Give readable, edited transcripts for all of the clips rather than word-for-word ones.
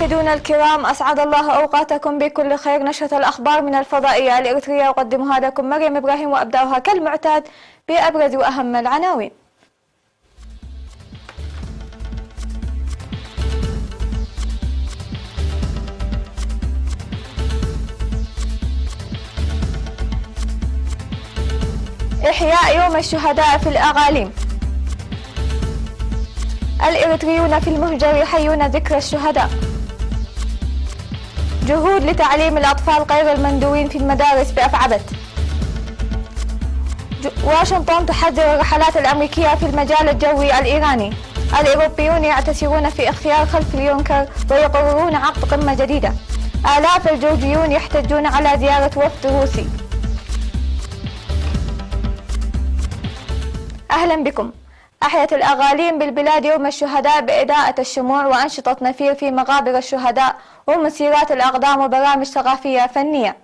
مشاهدونا الكرام، أسعد الله أوقاتكم بكل خير. نشرة الأخبار من الفضائية الإريترية أقدمها لكم مريم إبراهيم، وأبدأها كالمعتاد بأبرز وأهم العناوين. إحياء يوم الشهداء في الأقاليم. الإريتريون في المهجر يحيون ذكرى الشهداء. جهود لتعليم الأطفال غير المندوين في المدارس بأفعبت. واشنطن تحذر الرحلات الأمريكية في المجال الجوي الإيراني. الأوروبيون يعتسرون في اختيار خلف اليونكر ويقررون عقد قمة جديدة. آلاف الجورجيون يحتجون على زيارة وفد روسي. أهلا بكم. أحيت الأقاليم بالبلاد يوم الشهداء بإضاءة الشموع وأنشطة نفير في مقابر الشهداء ومسيرات الأقدام وبرامج ثقافية فنية.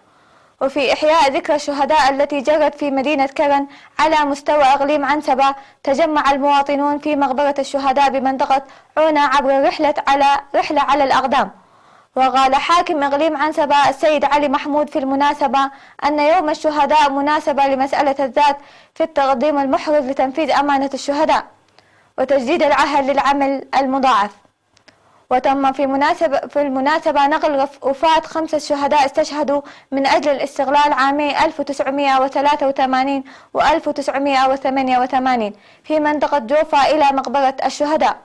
وفي إحياء ذكرى الشهداء التي جرت في مدينة كرن على مستوى إقليم عنسبة، تجمع المواطنون في مقبرة الشهداء بمنطقة عونة عبر رحلة على الأقدام. وقال حاكم إقليم عنسبة السيد علي محمود في المناسبة أن يوم الشهداء مناسبة لمسألة الذات في التقديم المحرز لتنفيذ أمانة الشهداء وتجديد العهد للعمل المضاعف. وتم في المناسبة نقل وفاة 5 شهداء استشهدوا من أجل الاستقلال عامي 1983 و 1988 في منطقة جوفا إلى مقبرة الشهداء.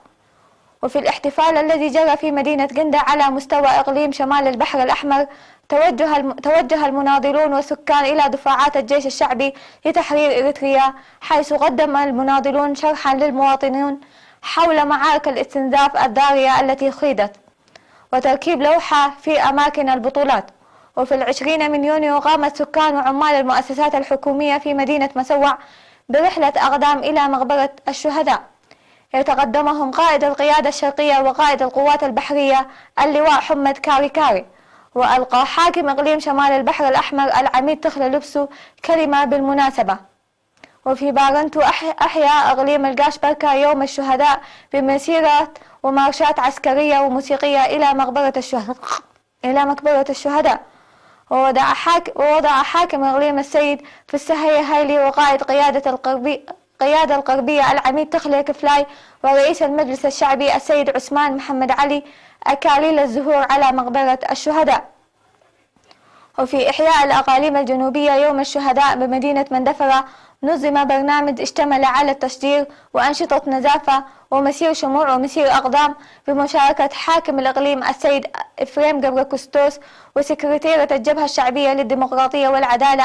وفي الاحتفال الذي جرى في مدينة جندة على مستوى إقليم شمال البحر الأحمر، توجه المناضلون والسكان إلى دفاعات الجيش الشعبي لتحرير إريتريا، حيث قدم المناضلون شرحا للمواطنين حول معارك الاستنزاف الضارية التي خيضت، وتركيب لوحة في أماكن البطولات. وفي 20 من يونيو قامت سكان وعمال المؤسسات الحكومية في مدينة مسوع برحلة أقدام إلى مقبرة الشهداء، يتقدمهم قائد القيادة الشرقية وقائد القوات البحرية اللواء حمد كاري كاري. وألقى حاكم إقليم شمال البحر الأحمر العميد تخلى لبسو كلمة بالمناسبة. وفي بارنتو أحيا إقليم القاش بركة يوم الشهداء بمسيرة ومارشات عسكرية وموسيقية إلى مقبرة الشهداء. ووضع حاكم إقليم السيد في السهية هايلي وقائد قيادة القربية العميد تخلى كفلاي ورئيس المجلس الشعبي السيد عثمان محمد علي أكاليل الزهور على مقبرة الشهداء. وفي إحياء الأقاليم الجنوبية يوم الشهداء بمدينة مندفرة نظم برنامج اشتمل على التشجير وأنشطة نزافة ومسير شموع ومسير أقدام بمشاركة حاكم الإقليم السيد إفريم جبر كوستوس وسكرتيرة الجبهة الشعبية للديمقراطية والعدالة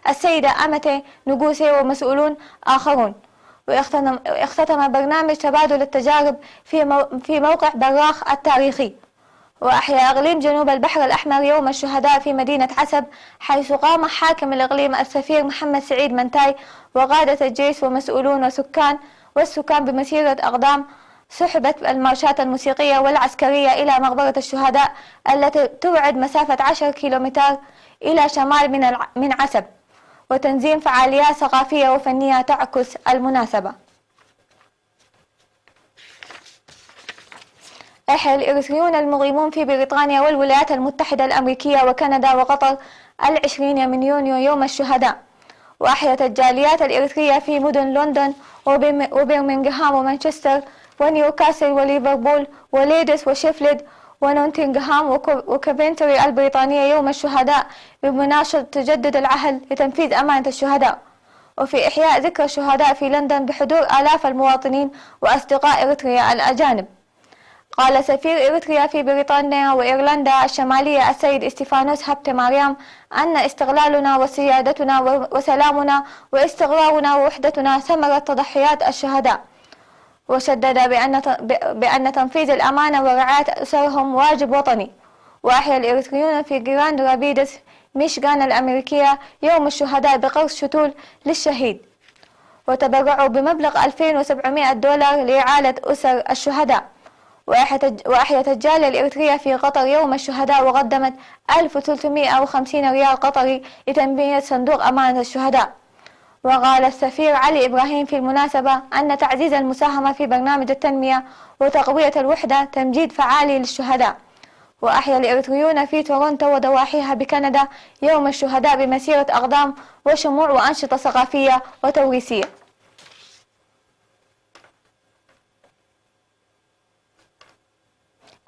السيدة أمتي نجوسي ومسؤولون آخرون. واختتم برنامج تبادل التجارب في موقع براخ التاريخي. وأحيا إقليم جنوب البحر الأحمر يوم الشهداء في مدينة عسب، حيث قام حاكم الإقليم السفير محمد سعيد منتاي وقادة الجيش ومسؤولون والسكان بمسيرة أقدام. سحبت المارشات الموسيقية والعسكرية إلى مقبرة الشهداء التي تبعد مسافة 10 كيلومتر إلى شمال من عسب، وتنظيم فعاليات ثقافية وفنية تعكس المناسبة. أحيا الإريتريون المقيمون في بريطانيا والولايات المتحدة الأمريكية وكندا وقطر 20 من يونيو يوم الشهداء. وأحيت الجاليات الإريترية في مدن لندن وبرمنغهام ومانشستر ونيوكاسل وليفربول وليدس وشيفيلد ونوتنغهام وكوفنتري البريطانية يوم الشهداء بمناشدة تجدد العهد لتنفيذ أمانة الشهداء. وفي إحياء ذكرى الشهداء في لندن بحضور آلاف المواطنين وأصدقاء إريتريا الأجانب. قال سفير إريتريا في بريطانيا وإيرلندا الشمالية السيد استيفانوس هابتماريام أن استقلالنا وسيادتنا وسلامنا واستقرارنا ووحدتنا ثمرة تضحيات الشهداء. وشدد بأن تنفيذ الأمانة ورعاية أسرهم واجب وطني. وأحيا الإريتريون في جراند رابيدس ميشيغان الأمريكية يوم الشهداء بقرص شتول للشهيد. وتبرعوا بمبلغ $2700 لإعالة أسر الشهداء. وأحيت الجالية الإريترية في قطر يوم الشهداء وقدمت 1350 ريال قطري لتنمية صندوق أمانة الشهداء. وقال السفير علي إبراهيم في المناسبة أن تعزيز المساهمة في برنامج التنمية وتقوية الوحدة تمجيد فعالي للشهداء. وأحيا الإريتريون في تورونتو وضواحيها بكندا يوم الشهداء بمسيرة أقدام وشموع وأنشطة ثقافية وتوريثية.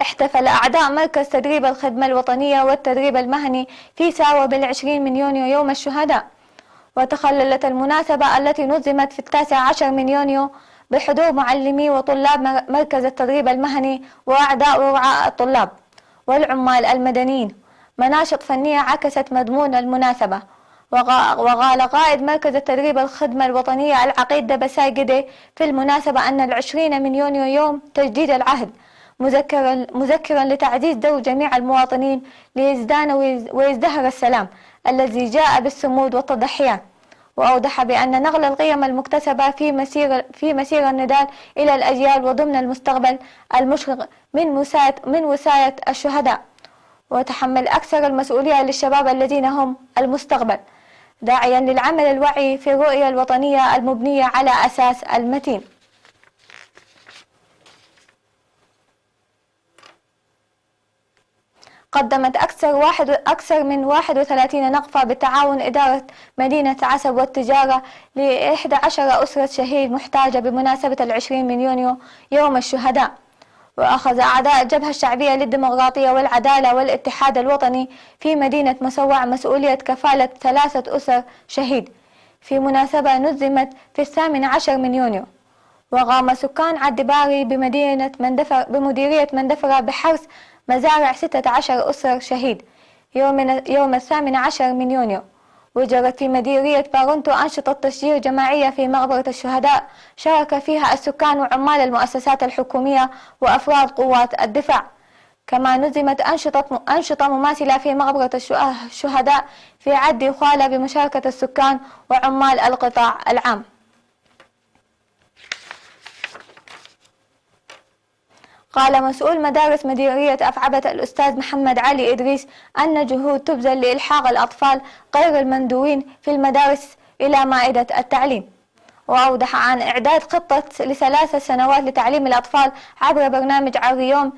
احتفل أعضاء مركز تدريب الخدمة الوطنية والتدريب المهني في ساوة بال20 من يونيو يوم الشهداء. وتخللت المناسبة التي نظمت في 19 من يونيو بحضور معلمي وطلاب مركز التدريب المهني وأعضاء ورعاء الطلاب والعمال المدنيين مناشط فنية عكست مضمون المناسبة. وقال قائد مركز التدريب الخدمة الوطنية العقيد دبساي قدي في المناسبة أن 20 من يونيو يوم تجديد العهد، مذكرا لتعزيز دور جميع المواطنين ليزدان ويزدهر السلام الذي جاء بالصمود والتضحيات. وأوضح بأن نقل القيم المكتسبة في مسير النضال إلى الأجيال وضمن المستقبل المشرق من وصاية الشهداء، وتحمل أكثر المسؤولية للشباب الذين هم المستقبل، داعيا للعمل الوعي في الرؤية الوطنية المبنية على أساس المتين. قدمت أكثر من 31 نقفة بتعاون إدارة مدينة عسب والتجارة ل11 أسرة شهيد محتاجة بمناسبة 20 من يونيو يوم الشهداء. وأخذ أعضاء الجبهة الشعبية للديمقراطية والعدالة والاتحاد الوطني في مدينة مسوع مسؤولية كفالة 3 أسر شهيد في مناسبة نظمت في 18 من يونيو. وقام سكان عدباري بمديرية مندفرة بحرس مزارع 16 أسر شهيد يوم 18 من يونيو. وجرت في مديرية بارونتو أنشطة تشجير جماعية في مقبرة الشهداء شارك فيها السكان وعمال المؤسسات الحكومية وأفراد قوات الدفاع. كما نظمت أنشطة مماثلة في مقبرة الشهداء في عدي وخالة بمشاركة السكان وعمال القطاع العام. قال مسؤول مدارس مديرية أفعبة الأستاذ محمد علي إدريس أن جهود تبذل لإلحاق الأطفال غير المندوين في المدارس إلى مائدة التعليم. وأوضح عن إعداد خطة ل3 سنوات لتعليم الأطفال عبر برنامج عريوم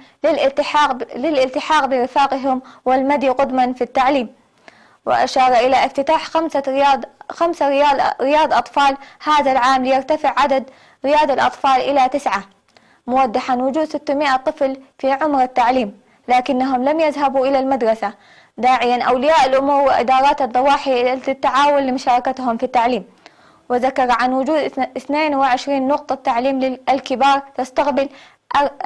للالتحاق برفاقهم والمدي قدما في التعليم. وأشار إلى افتتاح 5 رياض أطفال هذا العام ليرتفع عدد رياض الأطفال إلى 9، موضحا وجود 600 طفل في عمر التعليم لكنهم لم يذهبوا إلى المدرسة، داعيا أولياء الأمور وإدارات الضواحي للتعاون لمشاركتهم في التعليم. وذكر عن وجود 22 نقطة تعليم للكبار تستقبل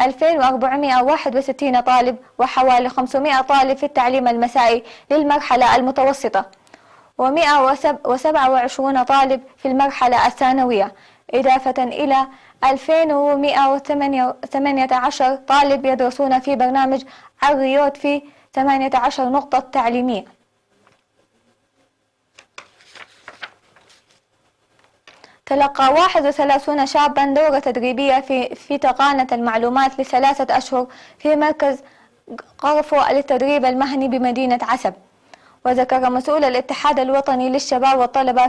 2461 طالب وحوالي 500 طالب في التعليم المسائي للمرحلة المتوسطة و127 طالب في المرحلة الثانوية، إضافة إلى 2118 طالب يدرسون في برنامج عريوت في 18 نقطة تعليمية. تلقى 31 شابا دورة تدريبية في تقانة المعلومات ل3 أشهر في مركز قرفو للتدريب المهني بمدينة عسب. وذكر مسؤول الاتحاد الوطني للشباب والطلبة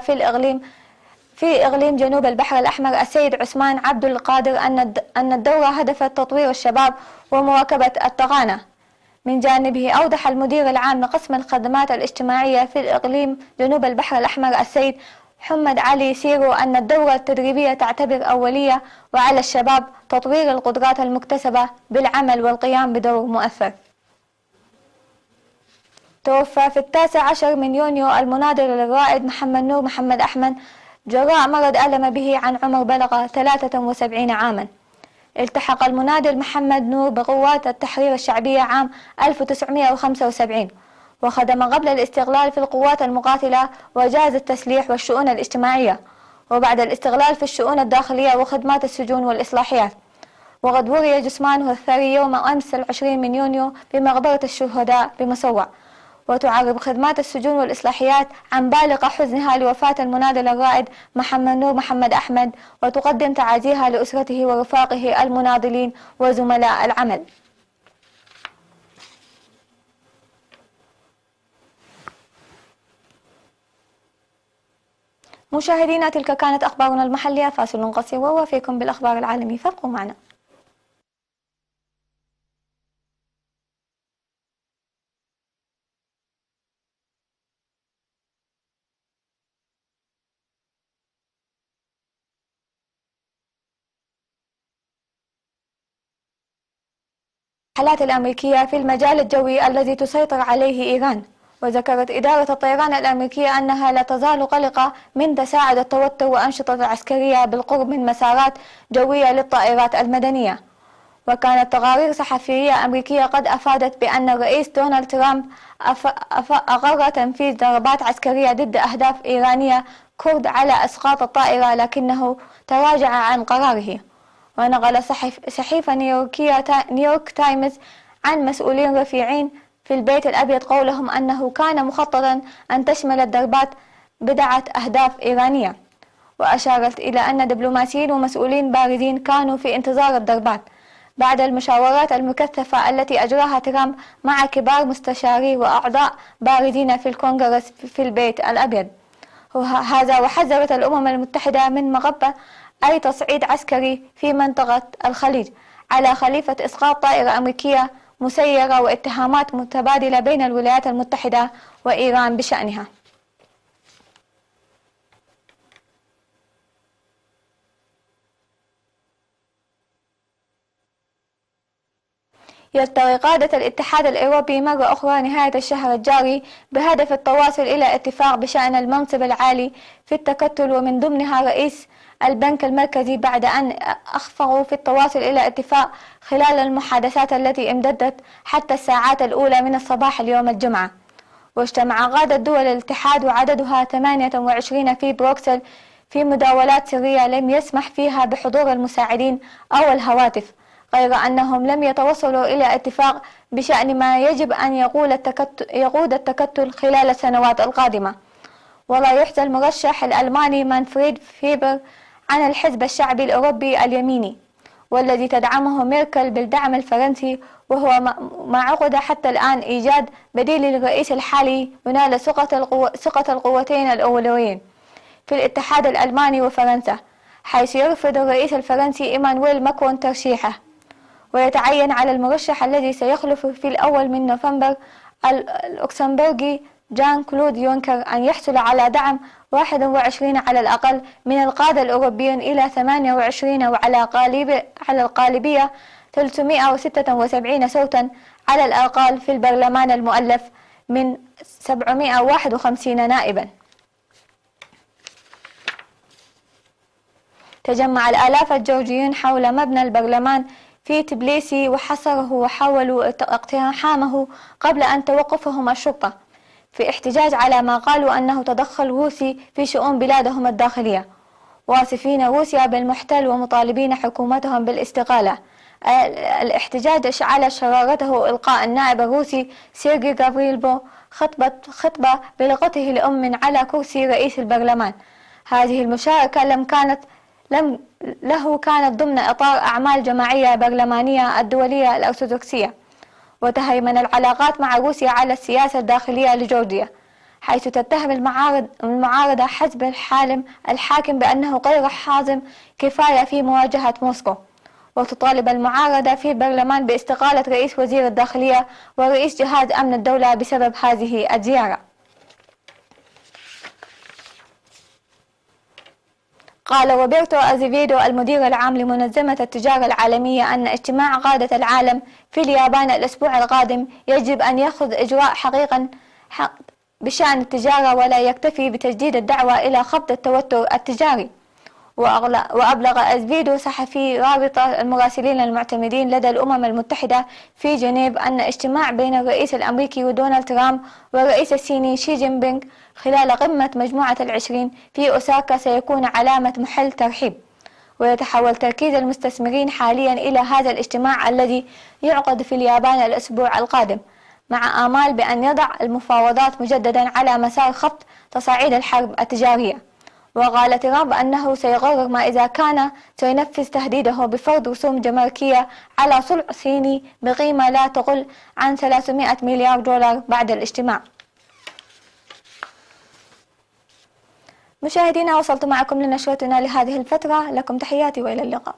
في إقليم جنوب البحر الأحمر السيد عثمان عبد القادر أن الدورة هدفت تطوير الشباب ومواكبة التقانة. من جانبه أوضح المدير العام لقسم الخدمات الاجتماعية في الإقليم جنوب البحر الأحمر السيد محمد علي سيرو أن الدورة التدريبية تعتبر أولية وعلى الشباب تطوير القدرات المكتسبة بالعمل والقيام بدور مؤثر. توفى في 19 من يونيو المناضل للرائد محمد نور محمد أحمد جراء مرض ألم به عن عمر بلغ 73 عاما. التحق المناضل محمد نور بقوات التحرير الشعبية عام 1975 وخدم قبل الاستقلال في القوات المقاتلة وجاز التسليح والشؤون الاجتماعية، وبعد الاستقلال في الشؤون الداخلية وخدمات السجون والإصلاحيات. وقد وري جثمانه الثري يوم أمس 20 من يونيو بمقبرة الشهداء بمسوع. وتعرب خدمات السجون والإصلاحيات عن بالغ حزنها لوفاة المناضل الرائد محمد نور محمد أحمد، وتقدم تعازيها لأسرته ورفاقه المناضلين وزملاء العمل. مشاهدينا، تلك كانت أخبارنا المحلية. فاصل قصير ووافيكم بالأخبار العالمية، فابقوا معنا. الرحلات الأمريكية في المجال الجوي الذي تسيطر عليه إيران. وذكرت إدارة الطيران الأمريكية أنها لا تزال قلقة من تساعد التوتر وأنشطة العسكرية بالقرب من مسارات جوية للطائرات المدنية. وكانت تقارير صحفية أمريكية قد أفادت بأن الرئيس دونالد ترامب أقر تنفيذ ضربات عسكرية ضد أهداف إيرانية كرد على إسقاط الطائرة، لكنه تراجع عن قراره. ونقل صحيفة نيويورك تايمز عن مسؤولين رفيعين في البيت الأبيض قولهم أنه كان مخططا أن تشمل الضربات بضعة أهداف إيرانية. وأشارت إلى أن دبلوماسيين ومسؤولين بارزين كانوا في انتظار الضربات بعد المشاورات المكثفة التي أجراها ترامب مع كبار مستشاري وأعضاء بارزين في الكونغرس في البيت الأبيض. هذا وحذرت الأمم المتحدة من مغبة أي تصعيد عسكري في منطقة الخليج على خليفة إسقاط طائرة أمريكية مسيرة، واتهامات متبادلة بين الولايات المتحدة وإيران بشأنها. يلتقي قادة الاتحاد الأوروبي مرة أخرى نهاية الشهر الجاري بهدف التواصل إلى اتفاق بشأن المنصب العالي في التكتل، ومن ضمنها رئيس البنك المركزي، بعد أن أخفقوا في التواصل إلى اتفاق خلال المحادثات التي امتدت حتى الساعات الأولى من الصباح اليوم الجمعة. واجتمع قادة دول الاتحاد وعددها 28 في بروكسل في مداولات سرية لم يسمح فيها بحضور المساعدين أو الهواتف، غير أنهم لم يتوصلوا إلى اتفاق بشأن ما يجب أن يقود التكتل خلال السنوات القادمة. ولا يحزى المرشح الألماني مانفريد فيبر عن الحزب الشعبي الأوروبي اليميني والذي تدعمه ميركل بالدعم الفرنسي، وهو ما عقد حتى الآن إيجاد بديل للرئيس الحالي ينال ثقة القوتين الأولويين في الاتحاد الألماني وفرنسا، حيث يرفض الرئيس الفرنسي إيمانويل ماكرون ترشيحه. ويتعين على المرشح الذي سيخلف في الأول من نوفمبر الأكسمبرغي جان كلود يونكر أن يحصل على دعم 21 على الأقل من القادة الأوروبيين إلى 28، وعلى الغالبية 376 صوتا على الأقل في البرلمان المؤلف من 751 نائبا. تجمع الآلاف الجورجيين حول مبنى البرلمان في تبليسي وحصره وحاولوا اقتحامه قبل أن توقفهم الشرطة في احتجاج على ما قالوا أنه تدخل روسي في شؤون بلادهم الداخلية، واصفين روسيا بالمحتل ومطالبين حكومتهم بالاستقالة. الاحتجاج على شرارته إلقاء النائب الروسي سيرجي غافريلوف خطبة بلغته لأم على كرسي رئيس البرلمان. هذه المشاركة كانت ضمن إطار أعمال جماعية برلمانية الدولية الأرثوذكسية. وتهيمن العلاقات مع روسيا على السياسة الداخلية لجورجيا، حيث تتهم المعارضة حزب الحاكم بأنه غير حازم كفاية في مواجهة موسكو، وتطالب المعارضة في البرلمان باستقالة رئيس وزير الداخلية ورئيس جهاز أمن الدولة بسبب هذه الزيارة. قال روبرتو أزيفيدو المدير العام لمنظمة التجارة العالمية أن اجتماع قادة العالم في اليابان الأسبوع القادم يجب أن يأخذ إجراء حقيقي بشأن التجارة، ولا يكتفي بتجديد الدعوة إلى خفض التوتر التجاري. وأبلغ أزيفيدو صحفي رابطة المراسلين المعتمدين لدى الأمم المتحدة في جنيف أن اجتماع بين الرئيس الأمريكي ودونالد ترامب والرئيس الصيني شي جين بينغ خلال قمة مجموعة ال20 في أوساكا سيكون علامة محل ترحيب. ويتحول تركيز المستثمرين حاليا إلى هذا الاجتماع الذي يعقد في اليابان الأسبوع القادم مع آمال بأن يضع المفاوضات مجددا على مسار خفض تصاعيد الحرب التجارية. وقال ترامب أنه سيقرر ما إذا كان سينفذ تهديده بفرض رسوم جمركية على صلع صيني بقيمة لا تقل عن 300 مليار دولار بعد الاجتماع. مشاهدينا، وصلت معكم لنشرتنا لهذه الفترة، لكم تحياتي وإلى اللقاء.